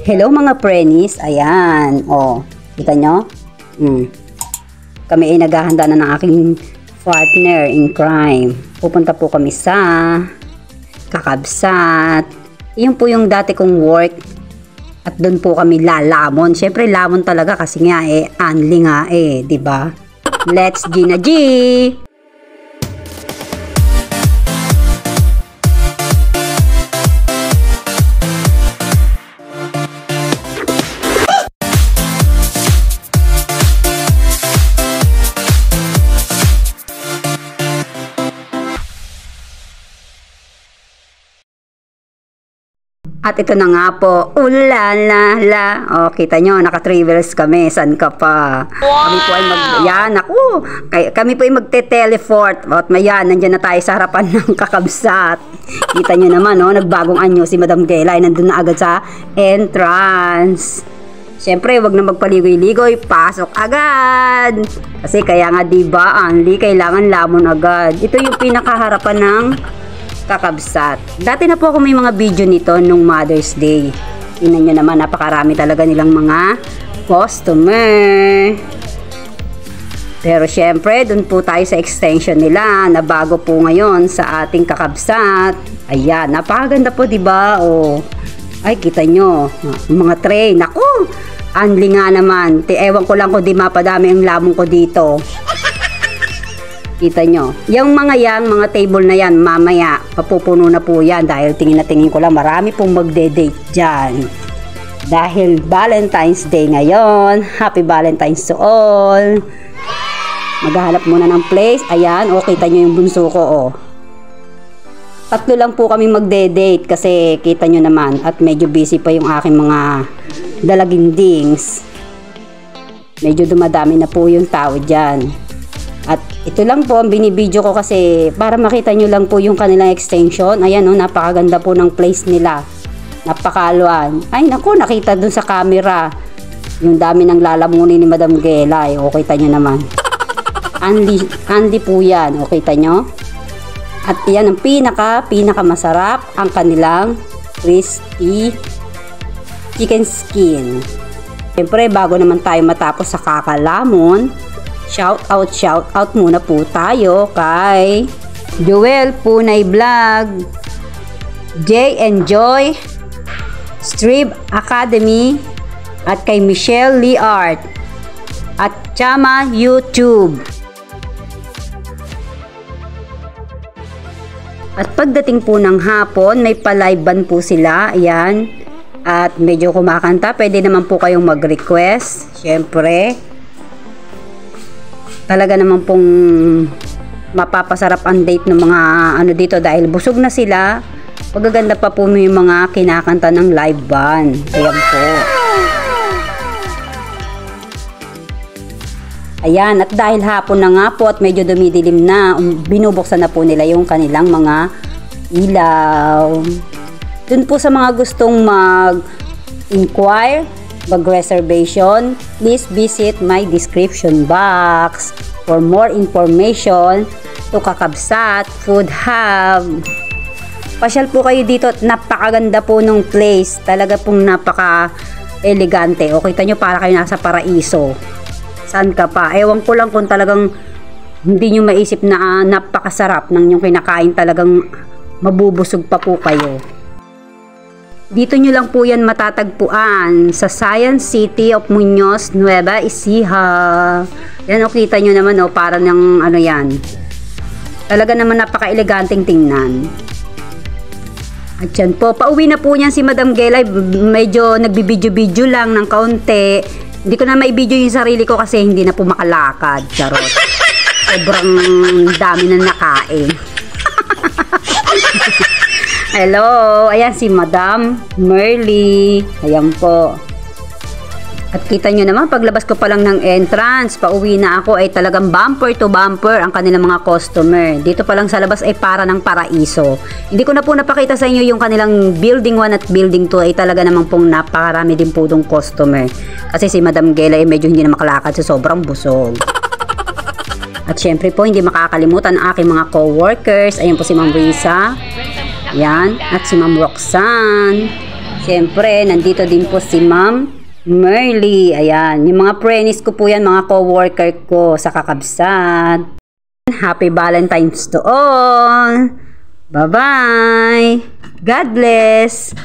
Hello mga prenis, ayan, kita nyo? Kami ay naghahanda na ng aking partner in crime. Pupunta po kami sa Kakabsat. Yun po yung dati kong work. At doon po kami lalamon. Siyempre lamon talaga kasi nga anli nga diba? Let's G na G! At ito na nga po, ulalala. Kita nyo, naka-travelers kami. San ka pa? Kami po ay kami po ay magte-teleport. At mayan, nandyan na tayo sa harapan ng Kakabsat. Kita nyo naman, nagbagong anyo si Madam Gelay. Nandun na agad sa entrance. Siyempre, wag na magpaligoy-ligoy. Pasok agad. Kasi kaya nga diba, Anli, kailangan lamon agad. Ito yung pinakaharapan ng Kakabsat. Dati na po ako may mga video nito nung Mother's Day. Tingnan nyo naman, napakarami talaga nilang mga customer. Pero syempre, dun po tayo sa extension nila na bago po ngayon sa ating Kakabsat. Ayan, napakaganda po, diba? Ay, kita nyo, mga tray. Naku, Anli nga naman. Ewan ko lang kung di mapadami ang lamong ko dito. Kita nyo. Yung mga table na yan, mamaya, papupuno na po yan. Dahil tingin na tingin ko lang, marami pong magde-date dyan. Dahil Valentine's Day ngayon. Happy Valentine's to all. Maghahanap muna ng place. Ayan, kita nyo yung bunso ko, Tatlo lang po kami magde-date kasi kita nyo naman. At medyo busy pa yung aking mga dalagindings. Medyo dumadami na po yung tao dyan. At ito lang po ang binibidyo ko kasi para makita nyo lang po yung kanilang extension. Ayan napakaganda po ng place nila. Napakaluan. Ay naku, nakita dun sa camera. Yung dami ng lalamunin ni Madam Gelay. Kita nyo naman. Anli po yan. Kita nyo? At yan ang pinaka masarap. Ang kanilang crispy chicken skin. Siyempre bago naman tayo matapos sa kakalamon, shout out muna po tayo kay Joel Punay Vlog, J Enjoy, Strib Academy, at kay Michelle Lee Art, at Chama YouTube. At pagdating po ng hapon, may pa-live band po sila, ayan. At medyo kumakanta, pwede naman po kayong mag-request, syempre. Talaga naman pong mapapasarap ang date ng mga dito dahil busog na sila. Magaganda pa po yung mga kinakanta ng live band. Ayan po. Ayan, at dahil hapon na nga po at medyo dumidilim na, binubuksan na po nila yung kanilang mga ilaw. Dun po sa mga gustong mag-inquire, mag-reservation, please visit my description box for more information to Kakabsat Food Hub. Pasyal po kayo dito at napakaganda po nung place. Talaga pong napaka-elegante. Kita nyo para kayo nasa paraiso. Saan ka pa? Ewan ko lang kung talagang hindi nyo maisip na napakasarap ng yung kinakain, talagang mabubusog pa po kayo. Dito nyo lang po yan matatagpuan sa Science City of Muñoz, Nueva Ecija. Yan kita nyo naman para ng yan. Talaga naman napaka-eleganteng tingnan. At yan po, pauwi na po niyan si Madam Gelay. Medyo nagbibidyo-bidyo lang ng kaunti. Hindi ko na maibidyo yung sarili ko kasi hindi na po makalakad. Charot. Sobrang dami na nakain. Hello, ayan si Madam Merly. Ayan po. At kita nyo naman, paglabas ko pa lang ng entrance, pauwi na ako, ay talagang bumper to bumper ang kanilang mga customer. Dito pa lang sa labas ay para ng paraiso. Hindi ko na po napakita sa inyo yung kanilang building 1 at building 2 ay talaga namang pong napakarami din po dong customer. Kasi si Madam Gela ay medyo hindi na makalakad sa sobrang busog. At syempre po, hindi makakalimutan ang aking mga co-workers. Ayan po si Ma'am Risa. Yan. At si Ma'am Roxanne. Siyempre, nandito din po si Ma'am Merly. Ayan, yung mga friends ko po yan, mga co-worker ko sa Kakabsat. Happy Valentine's to all! Bye-bye! God bless!